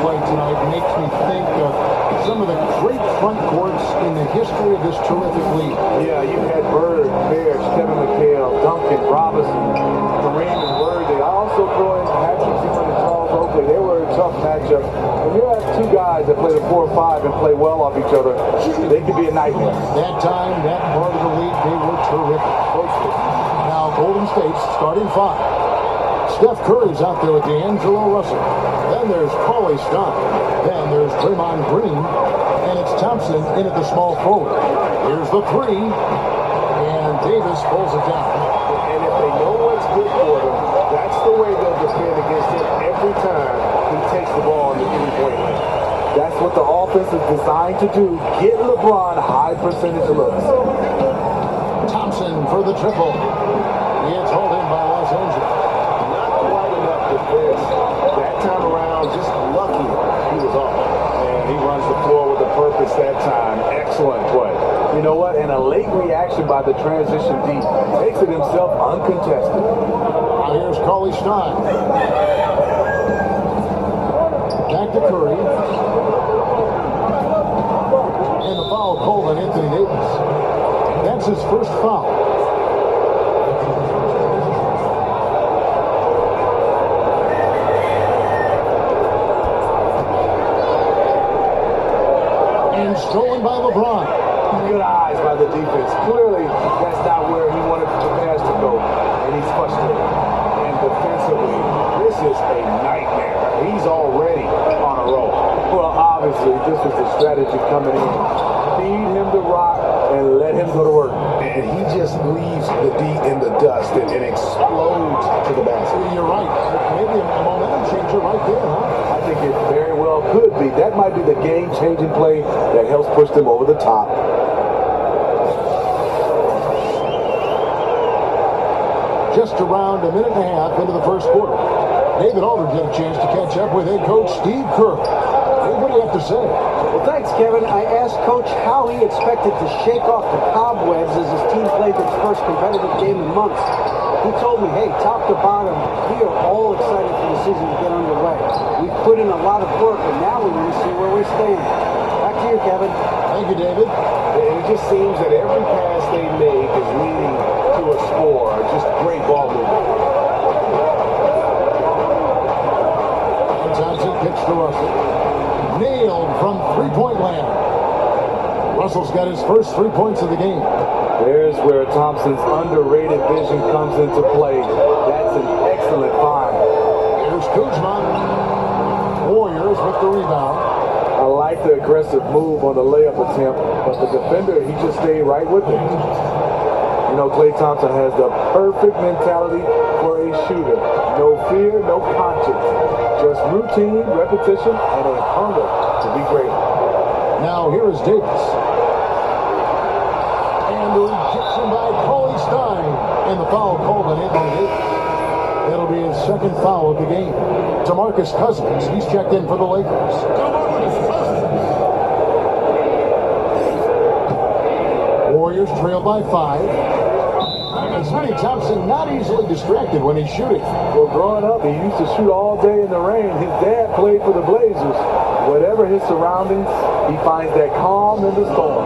play tonight makes me think of some of the great front courts in the history of this terrific league. Yeah, you had Bird, Bears, Kevin McHale, Duncan, Robinson, Kareem, and Word. They also throw in Patrick Ewing and Charles Oakley. They were a tough matchup. When you have two guys that play the 4 or 5 and play well off each other, they could be a nightmare. That time, that part of the league, they were terrific. Now, Golden State's starting 5. Steph Curry's out there with D'Angelo Russell. Then there's Cauley Stein. Then there's Draymond Green. And it's Thompson in at the small forward. Here's the 3. And Davis pulls it down. And if they know what's good for them, that's the way they'll defend against him every time he takes the ball in the 3-point lane. That's what the offense is designed to do. Get LeBron high percentage looks. Thompson for the triple. It's hauled in by Los Angeles. That time around, just lucky he was off. And he runs the floor with a purpose that time. Excellent play. You know what? And a late reaction by the transition D makes it himself uncontested. Now here's Cauley Stein. Back to Curry. And the foul called on Anthony Davis. That's his first foul. Stolen by LeBron. Good eyes by the defense. Clearly, that's not where he wanted the pass to go, and he's frustrated. And defensively, this is a nightmare. He's already on a roll. Well, obviously, this was the strategy coming in. Feed him the rock and let him go to work. And he just leaves the D in the dust and explodes to the basket. You're right. Maybe a momentum changer right there, huh? I think it very well could be. That might be the game-changing play that helps push them over the top. Just around a minute and a half into the first quarter. David Aldridge had a chance to catch up with head coach Steve Kerr. What do you have to say? Well, thanks, Kevin. I asked Coach how he expected to shake off the cobwebs as his team played its first competitive game in months. He told me, hey, top to bottom, we are all excited for the season to get underway. We've put in a lot of work, and now we want to see where we stand. Back to you, Kevin. Thank you, David. And it just seems that every pass they make is leading to a score. Just great ball movement. Thompson pitch to Russell. Nailed from three-point land. Russell's got his first 3 points of the game. There's where Thompson's underrated vision comes into play. That's an excellent find. Here's Kuzma. Warriors with the rebound. I like the aggressive move on the layup attempt, but the defender, he just stayed right with it. You know, Klay Thompson has the perfect mentality for a shooter. No fear, no conscience. Just routine, repetition, and a hunger to be great. Now here is Davis. And the rejection by Cauley Stein. And the foul called on Anthony Davis. That'll be his second foul of the game. DeMarcus Cousins, he's checked in for the Lakers. Warriors trail by 5. And Sonny Thompson not easily distracted when he's shooting. Well, growing up, he used to shoot all day in the rain. His dad played for the Blazers. Whatever his surroundings, he finds that calm in the storm.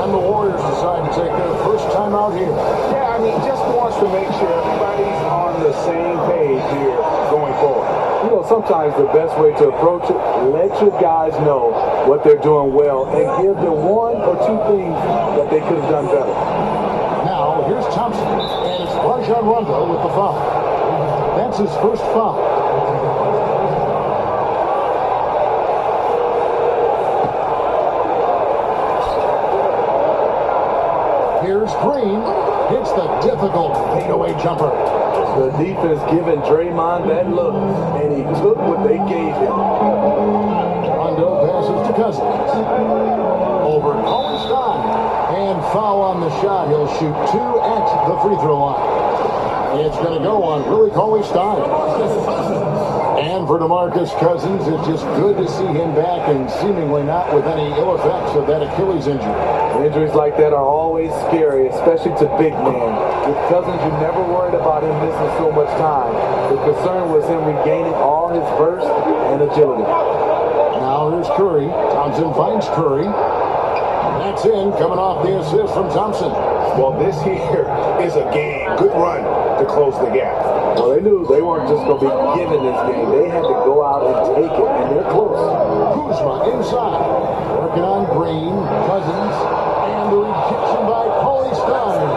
And the Warriors decide to take their first time out here. Yeah, I mean, just wants to make sure everybody's on the same page here going forward. You know, sometimes the best way to approach it, let your guys know what they're doing well and give them 1 or 2 things that they could have done better. Now, here's Thompson, and it's Rajon Rondo with the foul. That's his first foul. Here's Green, hits the difficult fadeaway jumper. The defense giving Draymond that look, and he took what they gave him. Rondo passes to Cousins. Over Cauley Stein. And foul on the shot. He'll shoot 2 at the free throw line. It's going to go on Willie Cauley Stein. And for DeMarcus Cousins, it's just good to see him back and seemingly not with any ill effects of that Achilles injury. Injuries like that are always scary, especially to big men. With Cousins, you never worried about him missing so much time. The concern was him regaining all his burst and agility. Now here's Curry. Thompson finds Curry. That's in, coming off the assist from Thompson. Well, this here is a game. Good run to close the gap. Well, they knew they weren't just going to be given this game. They had to go out and take it, and they're close. Kuzma inside. Working on Green, Cousins, and the rejection by Cauley Stein.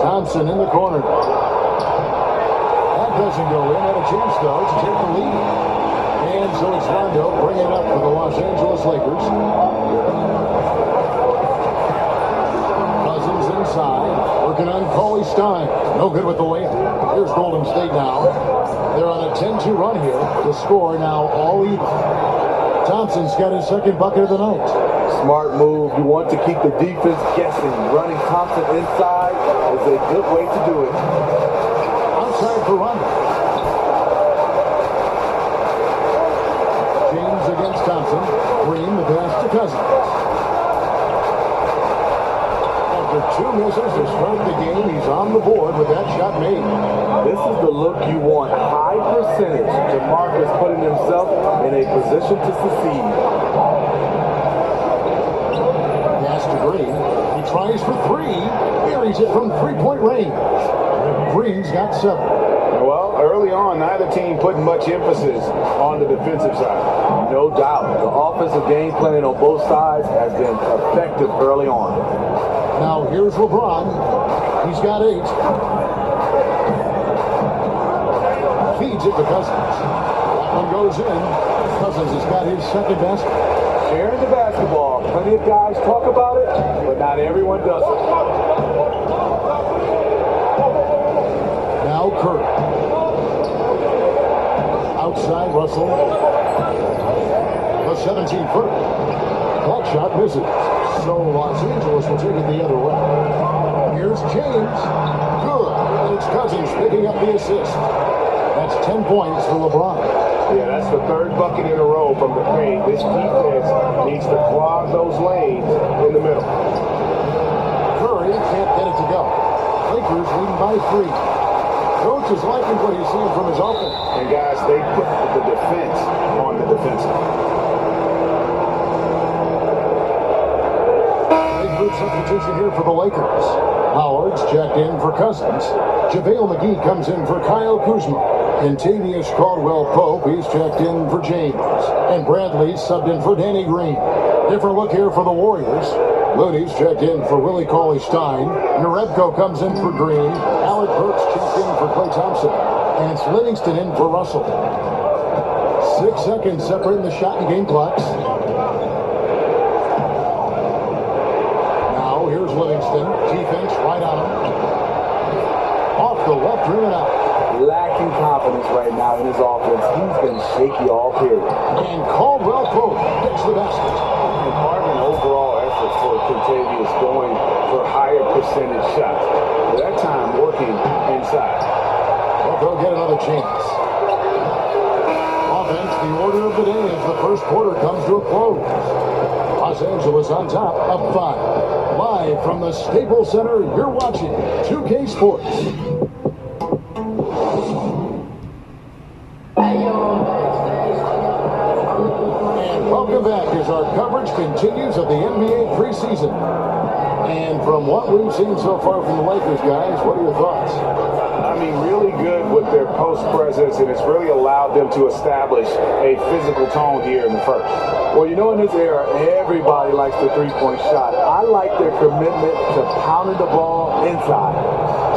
Thompson in the corner. That doesn't go in. Had a chance, though, to take the lead. And so it's Rondo bringing it up for the Los Angeles Lakers. Cousins inside. Working on Cauley Stein. No good with the layup. Here's Golden State now. They're on a 10-2 run here. The score now all even. Thompson's got his second bucket of the night. Smart move. You want to keep the defense guessing. Running Thompson inside is a good way to do it. Outside for Rondo. James against Thompson. Green the pass to Cousins. After two misses to start the game, he's on the board with that shot made. This is the look you want. High percentage. DeMarcus putting himself in a position to succeed. Pass to Green. He tries for three. Buries it from three-point range. Green's got 7. Well, early on, neither team put much emphasis on the defensive side. No doubt. The offensive game plan on both sides has been effective early on. Now here's LeBron. He's got 8. Feeds it to Cousins. That one goes in. Cousins has got his second basket. Sharing the basketball. Plenty of guys talk about it, but not everyone does it. Now Curry. Outside Russell. The 17-footer. That shot misses. So Los Angeles will take it the other way. Here's James. Good. And it's Cousins picking up the assist. That's 10 points for LeBron. Yeah, that's the third bucket in a row from the paint. This defense needs to clog those lanes in the middle. Curry can't get it to go. Lakers leading by 3. Coach is liking what he's seeing from his offense. And guys, they put the defense on the defensive. Good substitution here for the Lakers. Howard's checked in for Cousins. JaVale McGee comes in for Kyle Kuzma. Kentavious Caldwell-Pope, he's checked in for James. And Bradley subbed in for Danny Green. Different look here for the Warriors. Moody's checked in for Willie Cauley-Stein. Narebko comes in for Green. Alec Burks checked in for Klay Thompson. And it's Livingston in for Russell. 6 seconds separating the shot and game clocks. Here's Livingston. Defense right on him. Off the left rim and out. Lacking confidence right now in his offense. He's been shaky all period. And Caldwell-Pope gets the basket. And part of an overall effort for Kentavious going for higher percentage shots. That time working inside. Well, they'll get another chance. Offense, the order of the day as the first quarter comes to a close. Los Angeles on top, up 5. Live from the Staples Center, you're watching 2K Sports. And welcome back as our coverage continues of the NBA preseason. And from what we've seen so far from the Lakers, guys, what are your thoughts? I mean, really good with their post presence, and it's really allowed them to establish a physical tone here in the first. Well, you know, in this era, everybody likes the three-point shot. I like their commitment to pounding the ball inside.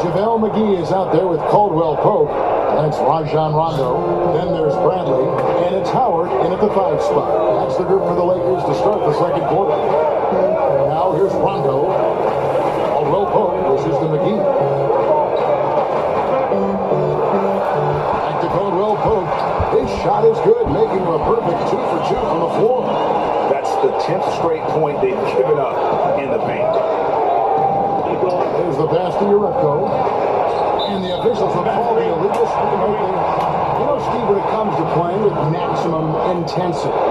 JaVale McGee is out there with Caldwell-Pope. That's Rajon Rondo. Then there's Bradley. And it's Howard in at the 5 spot. That's the group for the Lakers to start the second quarter. Now here's Rondo. Caldwell-Pope versus the McGee. Back to Caldwell-Pope. His shot is good, making him a perfect 2 for 2 from the floor. That's the 10th straight point they've given up in the paint. There's the pass to Narebko. And the officials will call the illegal swing. You know, Steve, when it comes to playing with maximum intensity,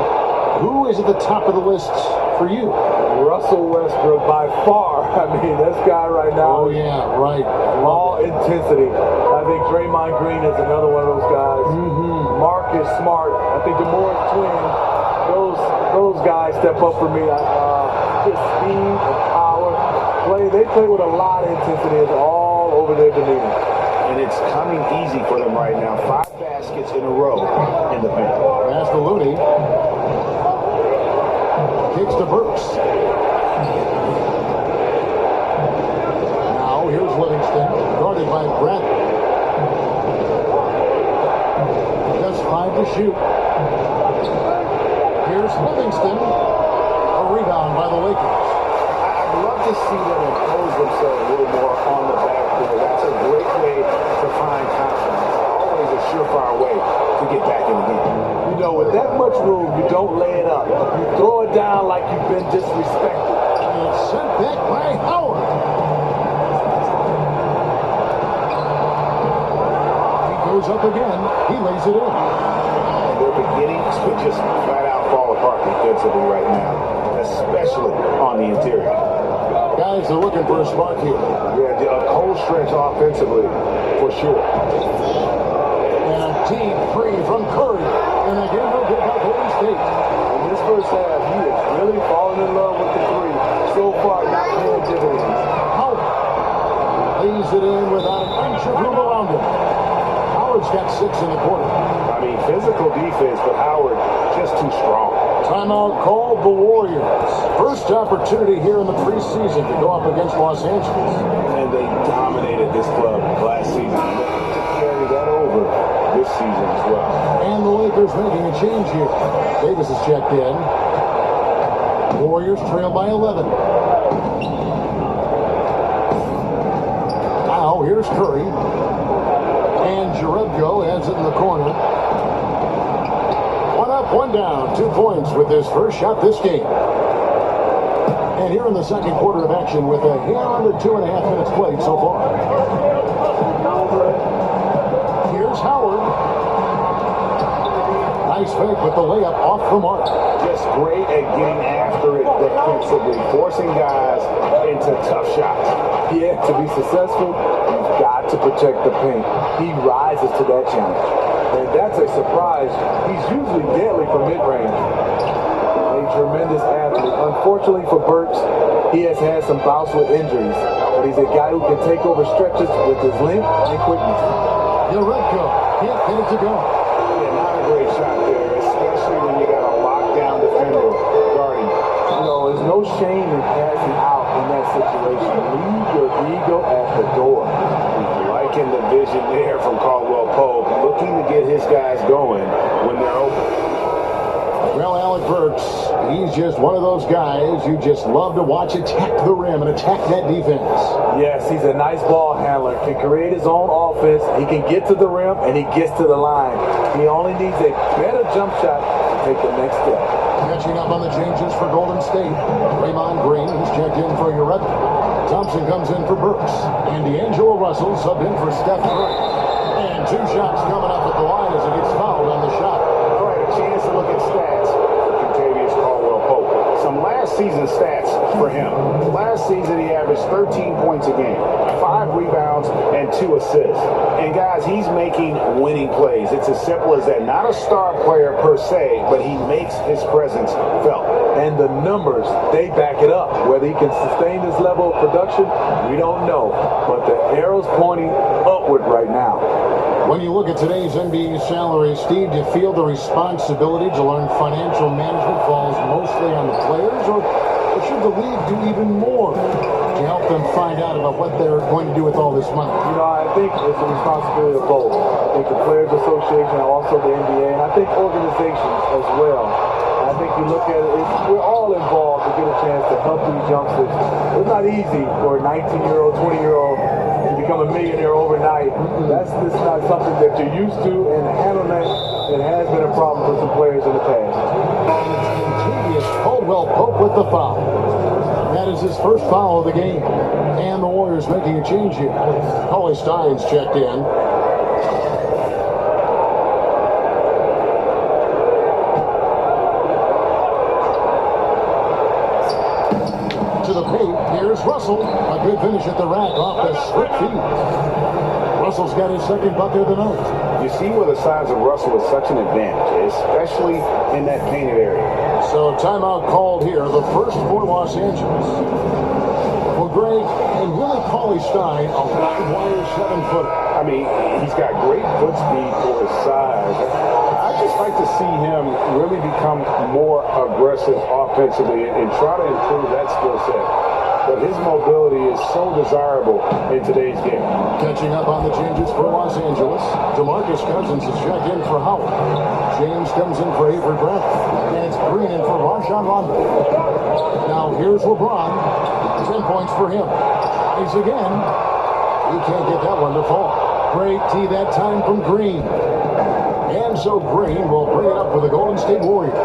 who is at the top of the list for you? Russell Westbrook by far. I mean, this guy right now. Oh, yeah, right. Raw intensity. I think Draymond Green is another one of those guys. Marcus Smart. I think the Morris twins, those guys step up for me. Just speed and power. They play with a lot of intensity. It's all over their demeanor. And it's coming easy for them right now. 5 baskets in a row in the paint. Pass to Looney. Kicks to Burks. Now here's Livingston, guarded by Bradley. Just 5 to shoot. Here's Livingston. A rebound by the Lakers. I'd love to see them impose themselves a little more on the backboard. That's a great way to find confidence. Always a surefire way to get back in the game. You know, with that much room, you don't lay it up. You throw it down like you've been disrespected. And it's sent back by Howard. He goes up again. He lays it in. And they're beginning to just flat out fall apart defensively right now, especially on the interior. Guys are looking for a spark here. Yeah, a cold stretch offensively, for sure. And a deep free from Curry. And again, no good by Golden State. In this first half, he is really falling in love with the three. So far, not paying dividends. Howard lays it in without an inch of room around him. Howard's got 6 in the quarter. I mean, physical defense, but Howard just too strong. Timeout called the Warriors. First opportunity here in the preseason to go up against Los Angeles. And they dominated this club last season. Looking to carry that over this season as well. And the Lakers making a change here. Davis is checked in. Warriors trail by 11. Now here's Curry. And Jerebko adds it in the corner. 1 up, 1 down. 2 points with his first shot this game. And here in the second quarter of action with a hair under 2.5 minutes played so far. Here's Howard. Nice fake with the layup off the mark. Just great at getting after it defensively, forcing guys into tough shots. Yeah, to be successful, you've got to protect the paint. He rises to that challenge. And that's a surprise. He's usually deadly from mid-range. A tremendous athlete. Unfortunately for Burks, he has had some bouts with injuries. But he's a guy who can take over stretches with his length and quickness. Jerebko can't get it to go. Yeah, not a great shot there, especially when you got a lockdown defender guarding. You know, there's no shame in passing out in that situation. Leave your ego at the door. Liking the vision there from Caldwell Pope, looking to get his guys going when they're open. Well, Alec Burks, he's just one of those guys you just love to watch attack the rim and attack that defense. Yes, he's a nice ball handler, can create his own offense, he can get to the rim, and he gets to the line. He only needs a better jump shot to take the next step. Catching up on the changes for Golden State. Draymond Green is checked in for Jerebko. Thompson comes in for Burks. And D'Angelo Russell subbed in for Steph Curry. And 2 shots coming up at the line as he gets fouled on the shot. All right, a chance to look at stats for Contavious Caldwell Pope. Some last season stats for him. Last season he averaged 13 points a game, 5 rebounds, and 2 assists. And guys, he's making winning plays. It's as simple as that. Not a star player per se, but he makes his presence felt. And the numbers, they back it up. Whether he can sustain this level of production, we don't know. But the arrow's pointing upward right now. When you look at today's NBA salary, Steve, do you feel the responsibility to learn financial management falls mostly on the players, or should the league do even more to help them find out about what they're going to do with all this money? You know, I think it's the responsibility of both. I think the Players Association and also the NBA, and I think organizations as well. I think you look at it, we're all involved to get a chance to help these youngsters. It's not easy for a 19-year-old, 20-year-old to become a millionaire overnight. That's just not something that you're used to, and handling that, it has been a problem for some players in the past. Contavious Caldwell Pope with the foul. That is his first foul of the game. And the Warriors making a change here. Coley Stein's checked in. To the paint, here's Russell. A good finish at the rack off the slick feed. Russell's got his second bucket of the night. You see where the size of Russell is such an advantage, especially in that painted area. So timeout called here, the first for Los Angeles. Well, Greg, and Willie Cauley-Stein, a wide-wire 7-footer. I mean, he's got great foot speed for his size. I just like to see him really become more aggressive offensively and try to improve that skill set. But his mobility is so desirable in today's game. Catching up on the changes for Los Angeles, DeMarcus Cousins is checked in for Howard. James comes in for Avery Bradley. And it's Green in for Rajon Rondo. Now here's LeBron. 10 points for him. He's again. He can't get that one to fall. Great tee that time from Green. And so Green will bring it up for the Golden State Warriors.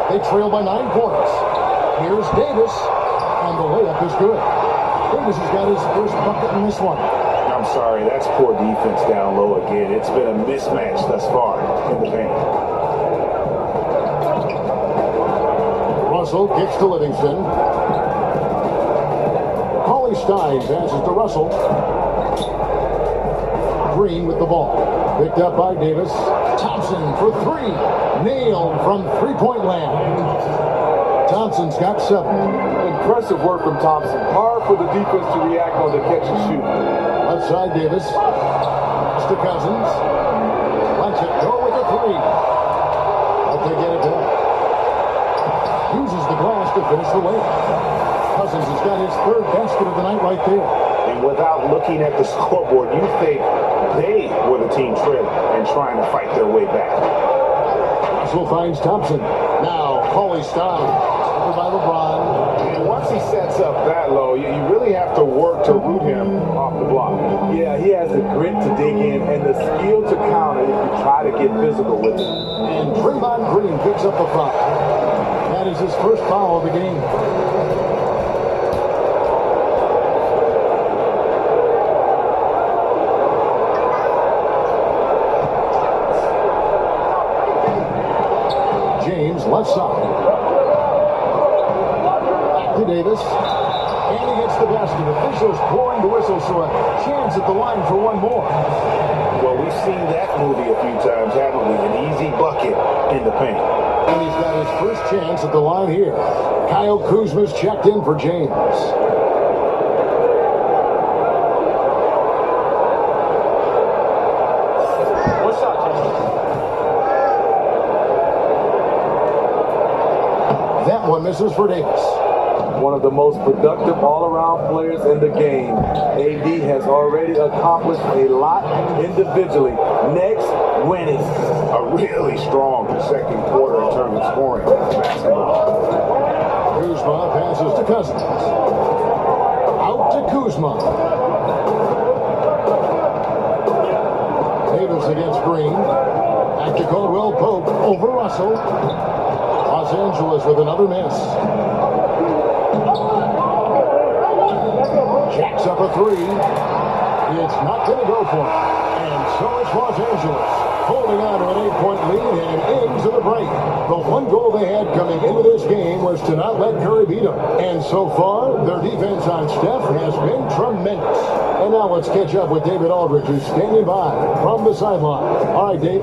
They trail by 9 points. Here's Davis. And the layup is good. Davis has got his first bucket in this one. I'm sorry, that's poor defense down low again. It's been a mismatch thus far in the paint. Russell kicks to Livingston. Cauley-Stein passes to Russell. Green with the ball. Picked up by Davis. Thompson for 3. Nailed from three-point land. Thompson's got 7. Impressive work from Thompson. Hard for the defense to react on the catch and shoot. Left side Davis. To Cousins. Lets it go with a 3. But they get it back. Uses the glass to finish the layup. Cousins has got his 3rd basket of the night right there. And without looking at the scoreboard, you think they were the team trailing and trying to fight their way back. Russell finds Thompson. Now Cauley-Stein. Over by LeBron. And once he sets up that low, you really have to work to root him off the block. Yeah, he has the grit to dig in and the skill to counter if you try to get physical with him. And Draymond Green picks up a foul. That is his first foul of the game. James, left side. To Davis, and he gets the basket. Officials blowing the whistle, so a chance at the line for one more. Well, we've seen that movie a few times, haven't we? An easy bucket in the paint. And he's got his first chance at the line here. Kyle Kuzma's checked in for James. What's up, James? That one misses for Davis. One of the most productive all-around players in the game. AD has already accomplished a lot individually. Next, winning. A really strong second quarter in terms of scoring basketball. Kuzma passes to Cousins. Out to Kuzma. Davis against Green. Back to Caldwell Pope over Russell. Los Angeles with another miss. Jacks up a 3. It's not going to go for it. And so it's Los Angeles holding on to an 8-point lead and into the break. The one goal they had coming into this game was to not let Curry beat them. And so far, their defense on Steph has been tremendous. And now let's catch up with David Aldridge, who's standing by from the sideline. All right, Dave.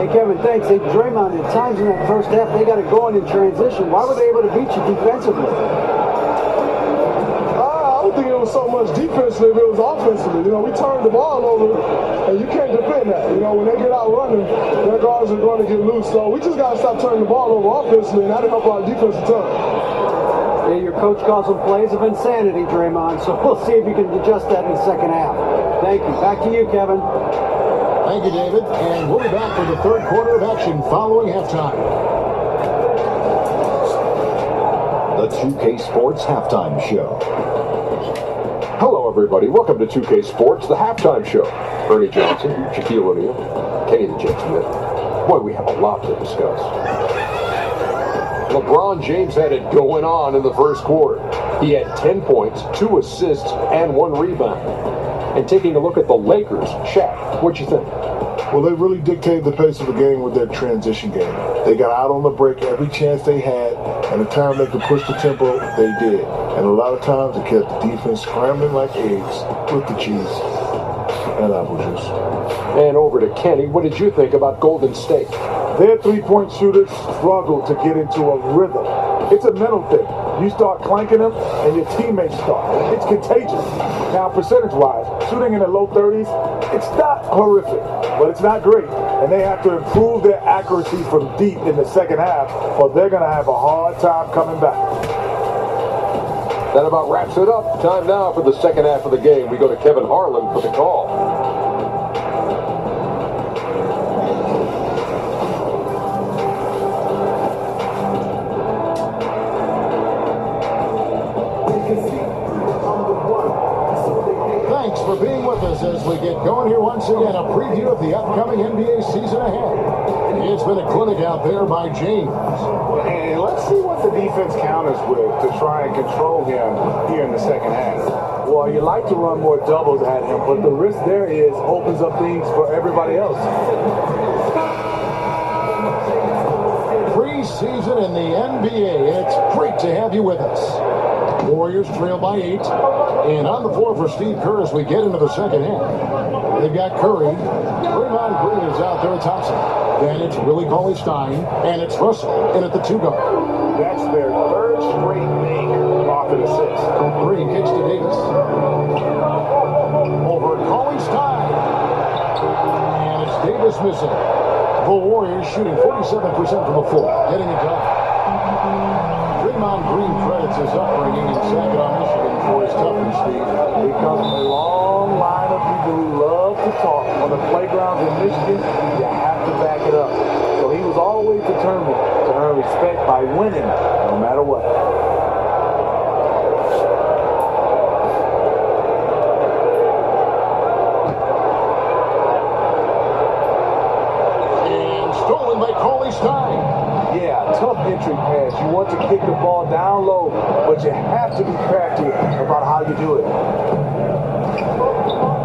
Hey, Kevin, thanks. Hey, Draymond, at times in that first half, they got it going in transition. Why were they able to beat you defensively? I don't think it was so much defensively, but it was offensively. You know, we turned the ball over, and you can't defend that. You know, when they get out running, their guards are going to get loose. So we just got to stop turning the ball over offensively, and that'll help our defense a ton. Yeah, your coach calls them plays of insanity, Draymond, so we'll see if you can adjust that in the second half. Thank you. Back to you, Kevin. Thank you, David. And we'll be back for the third quarter of action following halftime. The 2K Sports Halftime Show. Hello, everybody. Welcome to 2K Sports, the halftime show. Ernie Johnson, Shaquille O'Neal, Kenny the Jet Smith. Boy, we have a lot to discuss. LeBron James had it going on in the first quarter. He had 10 points, 2 assists, and 1 rebound. And taking a look at the Lakers, Shaq, what'd you think? Well, they really dictated the pace of the game with their transition game. They got out on the break every chance they had, and the time they could push the tempo, they did. And a lot of times it kept the defense scrambling like eggs with the cheese and apple juice. And over to Kenny. What did you think about Golden State? Their three-point shooters struggle to get into a rhythm. It's a mental thing. You start clanking them, and your teammates start. It's contagious. Now, percentage-wise, shooting in the low 30s, it's not horrific, but it's not great. And they have to improve their accuracy from deep in the second half, or they're going to have a hard time coming back. That about wraps it up. Time now for the second half of the game. We go to Kevin Harlan for the call. Thanks for being with us as we get going here once again. A preview of the upcoming NBA season ahead. It's been a clinic out there by James. And let's see what the defense counters with to try and control him here in the second half. Well, you like to run more doubles at him, but the risk there is opens up things for everybody else. Preseason in the NBA. It's great to have you with us. Warriors trail by 8. And on the floor for Steve Kerr as we get into the second half. They've got Curry. Draymond Green is out there at Thompson. Then it's Willie Cauley-Stein. And it's Russell in at the 2 guard. That's their third straight make off an assist. Green kicks to Davis. Over Cauley-Stein. And it's Davis missing. The Warriors shooting 47% from the floor. Getting it done. Draymond Green credits his upbringing in Saginaw, Michigan for his toughness, Steve. He comes from a long line of people who love to talk. On the playgrounds in Michigan, you have to back it up. So he was always determined to earn respect by winning, no matter what. And stolen by Cauley-Stein. Yeah, tough entry pass. You want to kick the ball down low, but you have to be crafty about how you do it.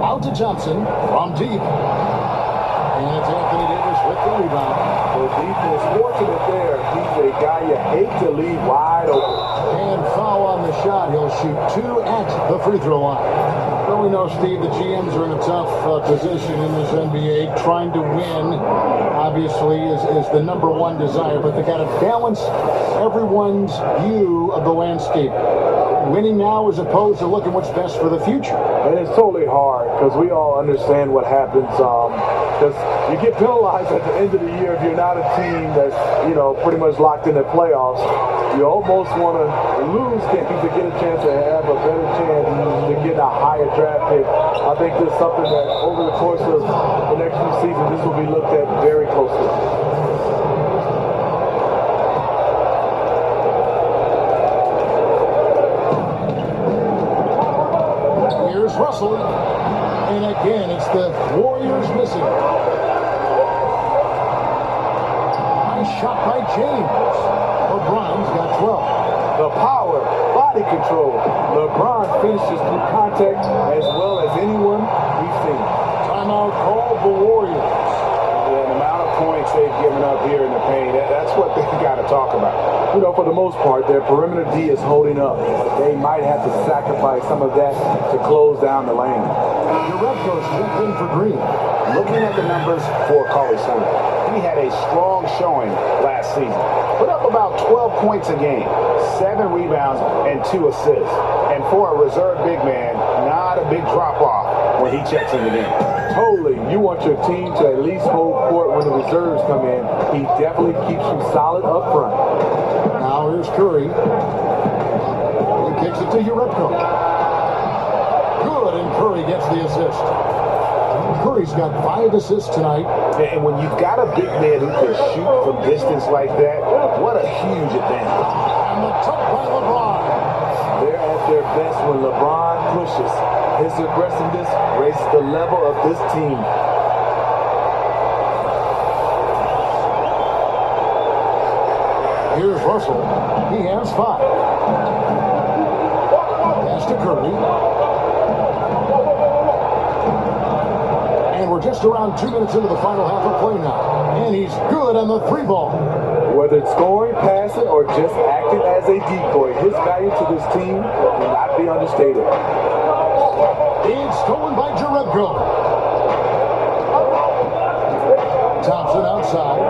Out to Johnson from deep. And it's Anthony Davis with the rebound. The defense fortunate there. He's a guy you hate to leave wide open. And foul on the shot. He'll shoot 2 at the free throw line. Well, we know, Steve, the GMs are in a tough position in this NBA. Trying to win, obviously, is the number one desire. But they got to balance everyone's view of the landscape. Winning now as opposed to looking what's best for the future. And it's totally hard because we all understand what happens. Because you get penalized at the end of the year if you're not a team that's, pretty much locked in the playoffs. You almost want to lose games to get a chance to have a better chance to get a higher draft pick. I think this is something that over the course of the next few seasons, this will be looked at very closely. Here's Russell. And again, it's the Warriors missing. Nice shot by James. LeBron's got 12. The power, body control. LeBron finishes through contact as well as anyone we've seen. Timeout called the Warriors. Yeah, the amount of points they've given up here in the paint, that's what they've got to talk about. For the most part, their perimeter D is holding up. They might have to sacrifice some of that to close down the lane. Jerebko stepped in for Green. Looking at the numbers for Cauley-Stein, he had a strong showing last season. Put up about 12 points a game, 7 rebounds, and 2 assists. And for a reserve big man, not a big drop-off when he checks in the game. Totally. You want your team to at least hold court when the reserves come in. He definitely keeps you solid up front. Now here's Curry. He kicks it to Jerebko. Good, and Curry gets the assist. Curry's got 5 assists tonight. And when you've got a big man who can shoot from distance like that, what a huge advantage. And the tuck by LeBron. They're at their best when LeBron pushes. His aggressiveness raises the level of this team. Here's Russell. He has 5. Pass to Curry. And we're just around 2 minutes into the final half of play now. And he's good on the 3 ball. Whether it's scoring, passing, or just acting as a decoy, his value to this team will not be understated. It's stolen by Jerebko. Thompson outside.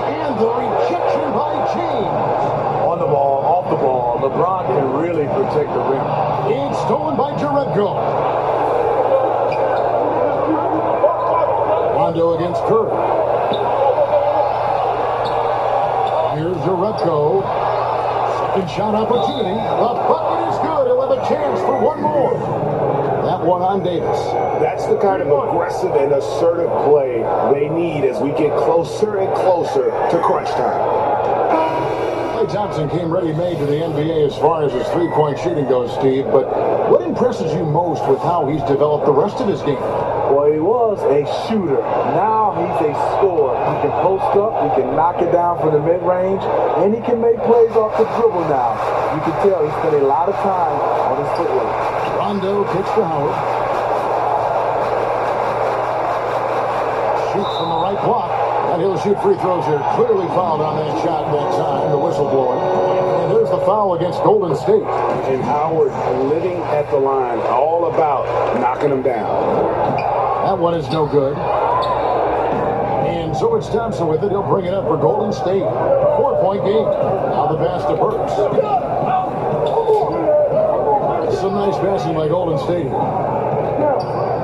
And the rejection by James. On the ball, off the ball, LeBron can really protect the rim. It's stolen by Jerebko. Rondo against Curry. Here's Jerebko. Second shot opportunity. The bucket is good. He'll have a chance for one more. That one on Davis. That's the kind of aggressive and assertive play they need as we get closer and closer to crunch time. Klay Thompson came ready-made to the NBA as far as his three-point shooting goes, Steve, but what impresses you most with how he's developed the rest of his game? Well, he was a shooter. Now he's a scorer. He can post up, he can knock it down from the mid-range, and he can make plays off the dribble now. You can tell he spent a lot of time on his footwork. Rondo kicks to Howard. Shoots from the right block. And he'll shoot free throws here. Clearly fouled on that shot that time. The whistle blowing. And there's the foul against Golden State. And Howard living at the line, all about knocking them down. That one is no good. And so it's Thompson with it. He'll bring it up for Golden State. 4-point game. Now the pass to Burks. Some nice passing by Golden State.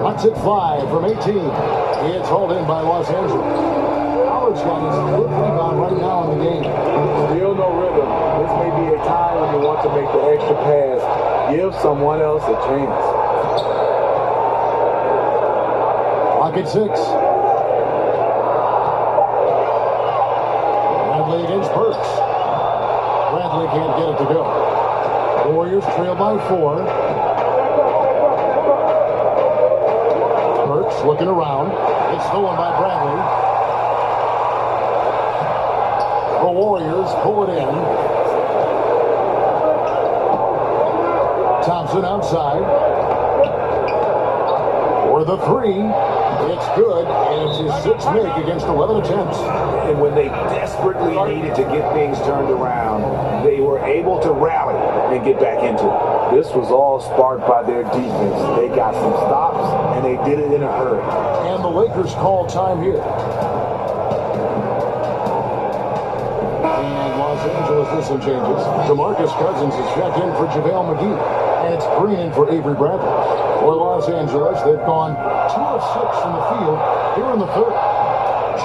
That's it 5 from 18. It's hauled in by Los Angeles. Howard's got his fifth rebound right now in the game. Still no rhythm. This may be a time when you want to make the extra pass. Give someone else a chance. Clock at 6. Bradley against Burks. Bradley can't get it to go. The Warriors trail by 4. Burks looking around. It's stolen by Bradley. The Warriors pull it in. Thompson outside. For the 3. It's good, and it's his 6th make against 11 attempts. And when they desperately needed to get things turned around, they were able to rally and get back into it. This was all sparked by their defense. They got some stops, and they did it in a hurry. And the Lakers call time here. And Los Angeles with some changes. DeMarcus Cousins is checked in for JaVale McGee. And it's Green in for Avery Bradley. For Los Angeles, they've gone 2 of 6 from the field here in the 3rd.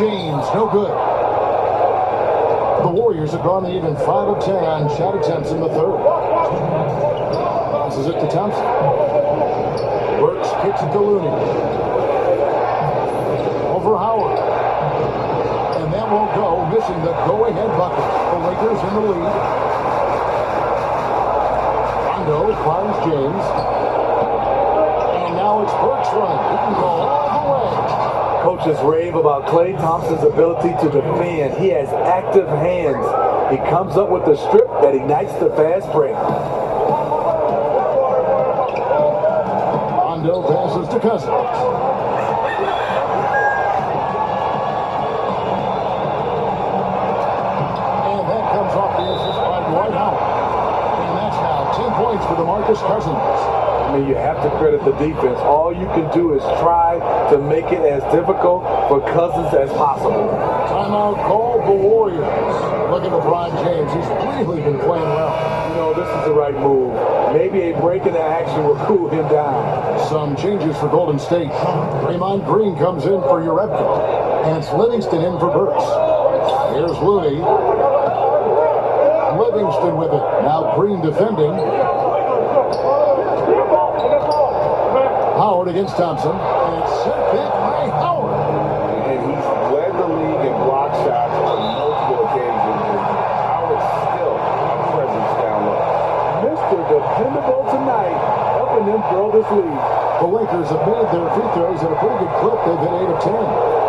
James, no good. The Warriors have gone even 5 of 10 on shot attempts in the 3rd. Passes it to Thompson. Burks kicks it to Looney. Over Howard. And that won't go, missing the go-ahead bucket. The Lakers in the lead. Rondo finds James. And now it's Burks running. He can go all the way. Coaches rave about Klay Thompson's ability to defend. He has active hands. He comes up with the strip that ignites the fast break. Rondo passes to Cousins. And that comes off the assist by Dwight Howard. And that's now 10 points for DeMarcus Cousins. I mean, you have to credit the defense. All you can do is try to make it as difficult for Cousins as possible. Timeout called the Warriors. Look at LeBron James. He's really been playing well. You know, this is the right move. Maybe a break in the action will cool him down. Some changes for Golden State. Draymond Green comes in for Jerebko. And it's Livingston in for Burks. Here's Looney. Livingston with it. Now Green defending. Howard against Thompson. And it's sent back by Howard. And he's led the league in block shots on multiple occasions. And Howard's still a presence down low. Mr. Dependable tonight, helping them grow this lead. The Lakers have made their free throws at a pretty good clip. They've hit 8 of 10.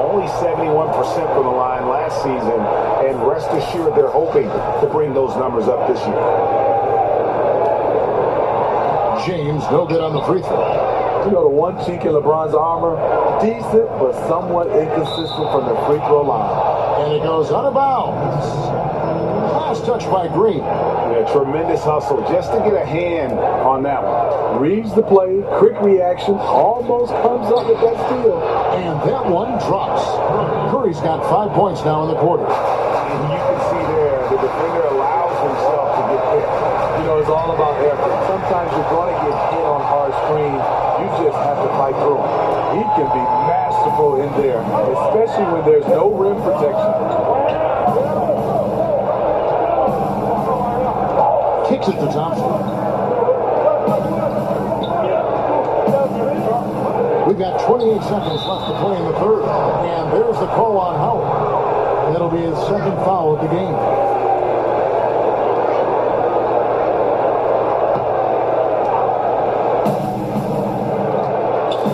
Only 71% from the line last season. And rest assured they're hoping to bring those numbers up this year. James, no good on the free throw. You know, the one chink in LeBron's armor, decent but somewhat inconsistent from the free throw line. And it goes out of bounds. Last touch by Green. Yeah, tremendous hustle just to get a hand on that one. Reads the play, quick reaction, almost comes up with that steal. And that one drops. Curry's got 5 points now in the quarter. And you can see there, the defender allows himself to get hit. You know, it's all about effort. Sometimes you're going to get hit on hard screens. You just have to fight through them. He can be masterful in there, especially when there's no rim protection. Kicks it to Thompson. We've got 28 seconds left to play in the third. And there's the call on Howard. That'll be his second foul of the game.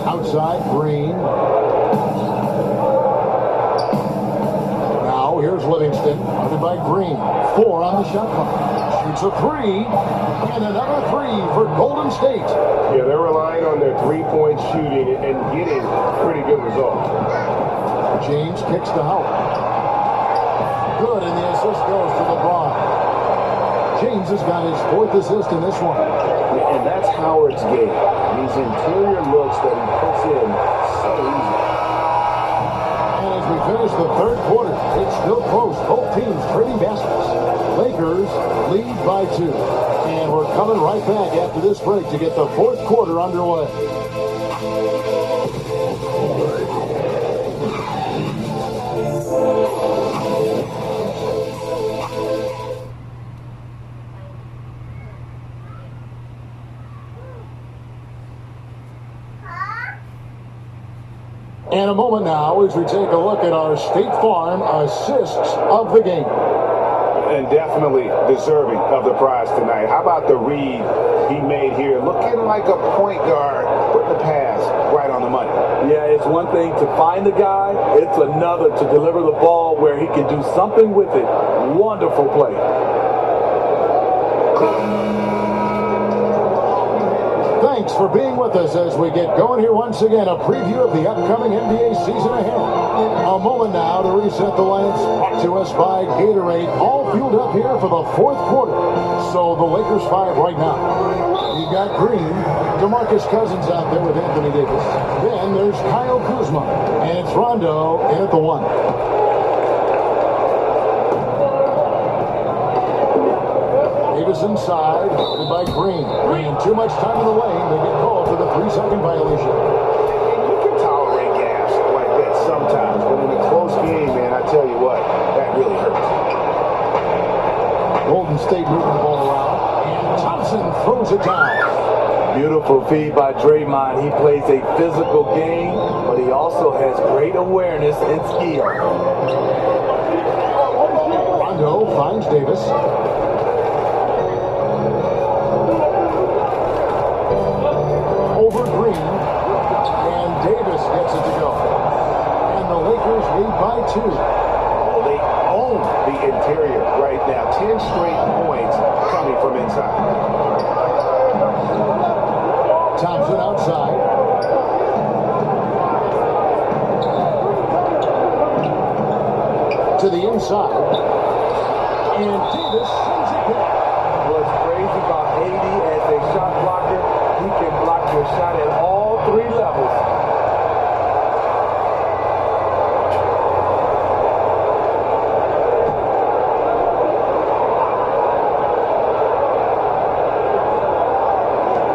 Outside, Green. Now, here's Livingston. Guarded by Green. 4 on the shot clock. Shoots a 3. And another 3 for Golden State. Yeah, they're relying on their three-point shooting and getting pretty good results. James kicks to Howard. Good, and the assist goes to LeBron. James has got his 4th assist in this one. And that's Howard's game. These interior looks that he puts in so easy. And as we finish the third quarter, it's still close. Both teams trading baskets. Lakers lead by 2. And we're coming right back after this break to get the fourth quarter underway. And a moment now as we take a look at our State Farm assists of the game. And definitely deserving of the prize tonight. How about the read he made here? Looking like a point guard, putting the pass right on the money. Yeah, it's one thing to find the guy. It's another to deliver the ball where he can do something with it. Wonderful play. Thanks for being with us as we get going here once again. A preview of the upcoming NBA season ahead. A moment now to reset the lights. Brought to us by Gatorade. All fueled up here for the fourth quarter. So the Lakers 5 right now. You've got Green, DeMarcus Cousins out there with Anthony Davis. Then there's Kyle Kuzma. And it's Rondo in at the 1. Davis inside, guarded by Green. And too much time in the lane. They get called for the 3-second violation. And you can tolerate gaps like that sometimes, but in a close game, man, I tell you what, that really hurts. Golden State moving the ball around. And Thompson throws it down. Beautiful feed by Draymond. He plays a physical game, but he also has great awareness and skill. Rondo finds Davis. Over Green, and Davis gets it to go. And the Lakers lead by 2. Well, they own the interior right now. 10 straight points coming from inside. Thompson outside. To the inside. And Davis sends it back. What's crazy about AD as a shot blocker, he can block your shot at all 3 levels.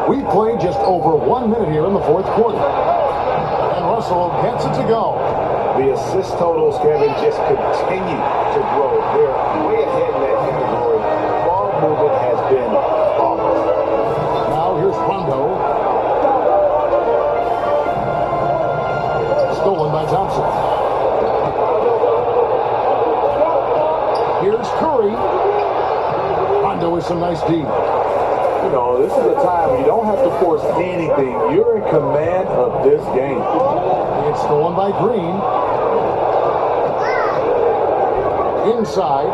We played just over 1 minute here in the fourth quarter. And Russell gets it to go. The assist totals, Kevin, just continue to grow. They're way ahead in that category. Ball movement has been flawless. Now here's Rondo. Stolen by Thompson. Here's Curry. Rondo with some nice D. You know, this is a time where you don't have to force anything. You're in command of this game. It's stolen by Green. Inside.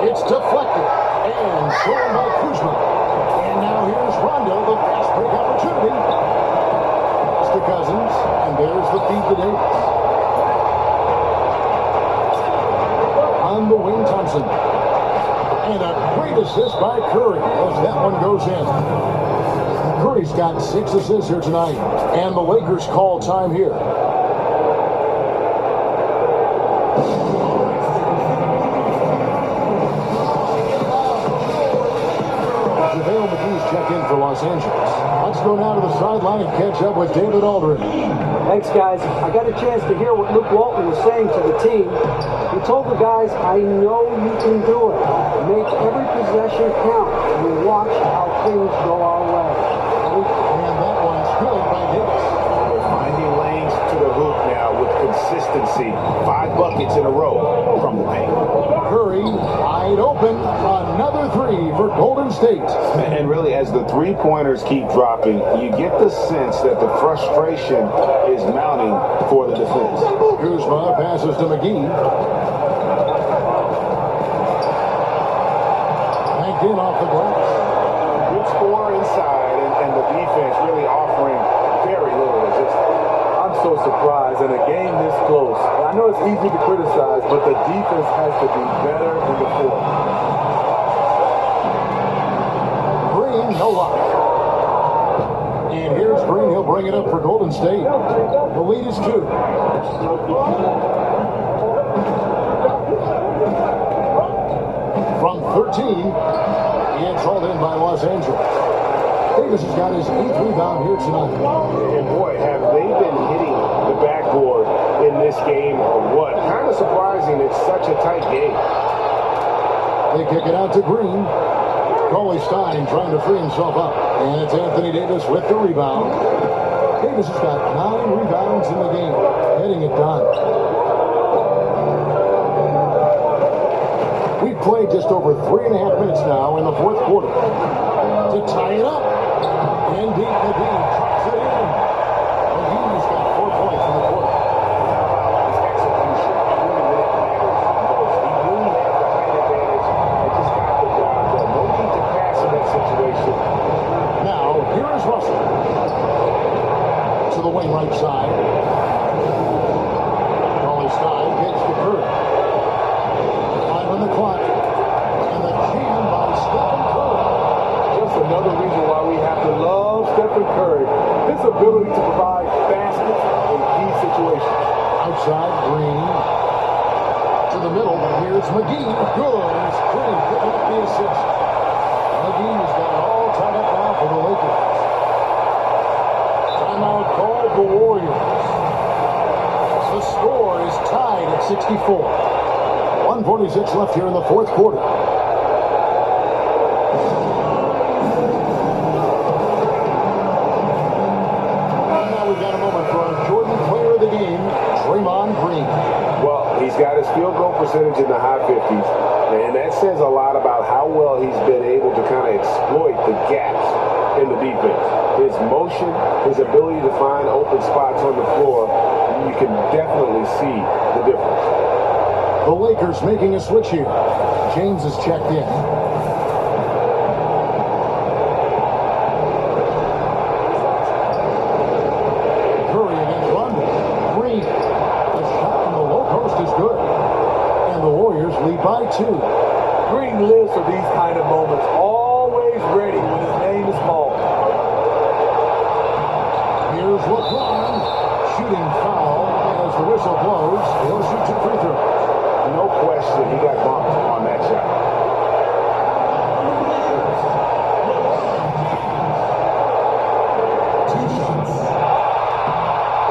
It's deflected. And stolen by Kuzma. And now here's Rondo, the fast break opportunity. to Davis. On the wing, Thompson. And a great assist by Curry as that one goes in. Curry's got 6 assists here tonight. And the Lakers call time here. JaVale McGee's checked in for Los Angeles. Let's go now to the sideline and catch up with David Aldridge. Thanks, guys. I got a chance to hear what Luke Walton was saying to the team. He told the guys, I know you can do it. Make every possession count and watch how things go our way. And that one's good by Davis. They're finding lanes to the hoop now with consistency. 5 buckets in a row from the paint. Curry wide open. Another 3 for Golden State. And really, as the three-pointers keep dropping, you get the sense that the frustration is mounting for the defense. Kuzma passes to McGee. Banked in off the glass. Good score inside, and the defense really offering very little resistance. I'm so surprised in a game this close. I know it's easy to criticize, but the defense has to be better in the fourth. Green, no luck. And here's Green. He'll bring it up for Golden State. The lead is 2. From 13, it's hauled in by Los Angeles. Davis has got his 8th rebound here tonight. And boy, have they been hitting the backboard in this game or what? Kind of surprising it's such a tight game. They kick it out to Green. Coley Stein trying to free himself up. And it's Anthony Davis with the rebound. Davis has got 9 rebounds in the game. Getting it done. We've played just over 3.5 minutes now in the fourth quarter. To tie it up. And deep McGee drops it in. McGee's got 4 points in the quarter. His execution really when it matters most. He knew he had the height advantage and just got the job done. No need to pass in that situation. Now, here is Russell. To the wing right side. Coley Stein gets to Curry. 5 on the clock. And the jam by Stephen Curry. Just another reason why we have to love Stephen Curry. His ability to provide baskets in key situations. Outside, Green. To the middle. Here's McGee. Good. It's Green picking up the assist. McGee's got it all tied up now for the Lakers. Timeout called the Warriors. The score is tied at 64. 1:46 left here in the fourth quarter. Well, he's got his field goal percentage in the high 50s, and that says a lot about how well he's been able to kind of exploit the gaps in the defense. His motion, his ability to find open spots on the floor, you can definitely see the difference. The Lakers making a switch here. James is checked in. Curry against London. Green. The shot from the low post is good. And the Warriors lead by 2. Green lives for these kind of moments. Always ready when his name is called. Here's LeBron. Shooting foul as the whistle blows. He'll shoot 2 free throws. No question, he got bumped on that shot.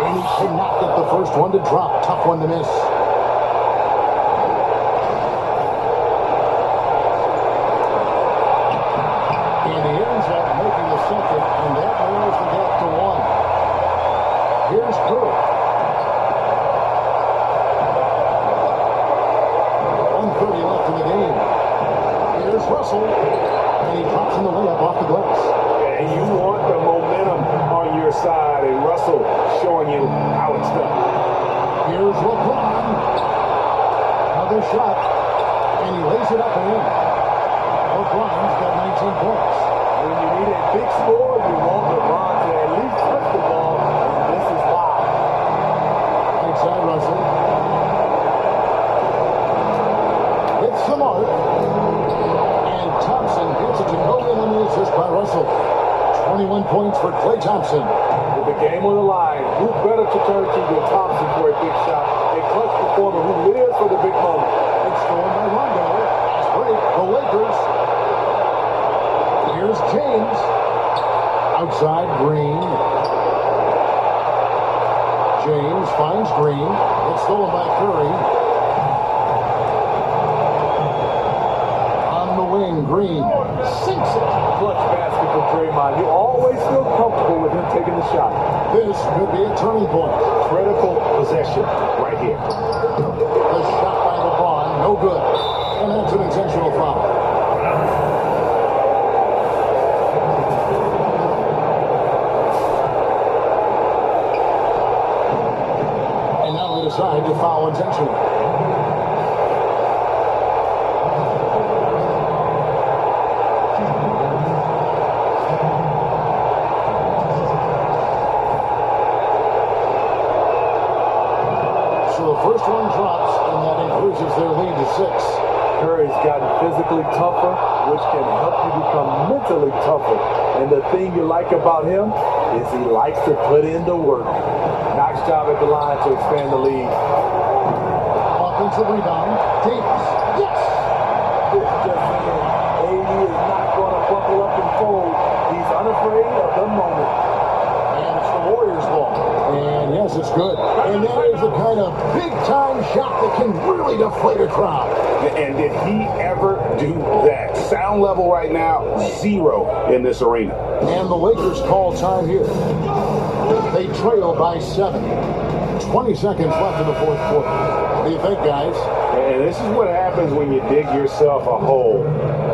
And he cannot get the first one to drop. Tough one to miss. And he ends up making the second, and that narrows the gap to 1. Here's Curry. 1:30 left in the game. Here's Russell. And he drops in the layup off the glass. And you want the momentum on your side, and Russell showing you how it's done. Here's LeBron. Another shot. And he lays it up and in. LeBron's got 19 points. When you need a big score, you want LeBron to at least touch the ball. And this is why. 21 points for Klay Thompson. With the game on the line, who better to turn to than Thompson for a big shot? A clutch performer who lives for the big moment. It's stolen by Rondo. Break the Lakers. Here's James. Outside Green. James finds Green. It's stolen by Curry. On the wing, Green sinks it. Clutch basket for Draymond. You always feel comfortable with him taking the shot. This could be a turning point. Critical possession right here. The shot by LeBron, no good. And that's an intentional foul. And now they decide to foul intentionally. First one drops, and that increases their lead to 6. Curry's gotten physically tougher, which can help you become mentally tougher. And the thing you like about him is he likes to put in the work. Nice job at the line to expand the lead. Offensive rebound. Davis. Yes! This just saying, AD is not going to buckle up and fold. He's unafraid of the moment. And it's the Warriors' ball. And yes, it's good. And that is the kind of big-time shot that can really deflate a crowd. And did he ever do that? Sound level right now, 0 in this arena. And the Lakers call time here. They trail by 7. 20 seconds left in the fourth quarter. What do you think, guys? And this is what happens when you dig yourself a hole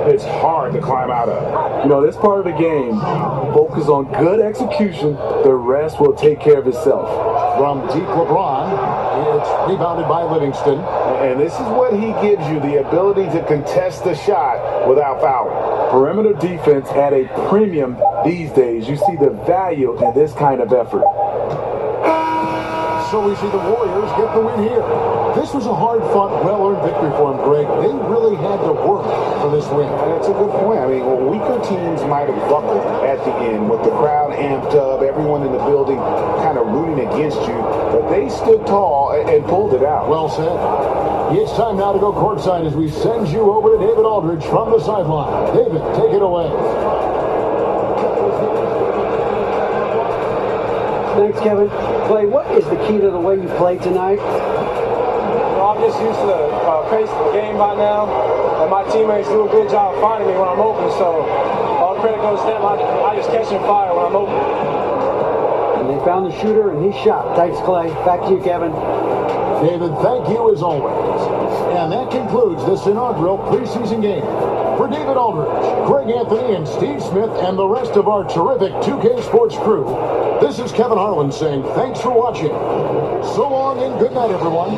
it's hard to climb out of. You know, this part of the game, focus on good execution. The rest will take care of itself. From deep LeBron, it's rebounded by Livingston. And this is what he gives you, the ability to contest the shot without fouling. Perimeter defense at a premium these days. You see the value in this kind of effort. So we see the Warriors get the win here. This was a hard-fought, well-earned victory for them, Greg. They really had to work for this win. That's a good point. I mean, weaker teams might have buckled at the end with the crowd amped up, everyone in the building kind of rooting against you, but they stood tall and pulled it out. Well said. It's time now to go courtside as we send you over to David Aldridge from the sideline. David, take it away. Thanks, Kevin. Klay, what is the key to the way you play tonight? I'm just used to the pace of the game by now, and my teammates do a good job finding me when I'm open, so all credit goes to them. I just catch and fire when I'm open. And they found the shooter, and he shot. Thanks, Klay. Back to you, Kevin. David, thank you as always. And that concludes this inaugural preseason game. For David Aldridge, Greg Anthony, and Steve Smith, and the rest of our terrific 2K Sports crew, this is Kevin Harlan saying thanks for watching. So long and good night, everyone.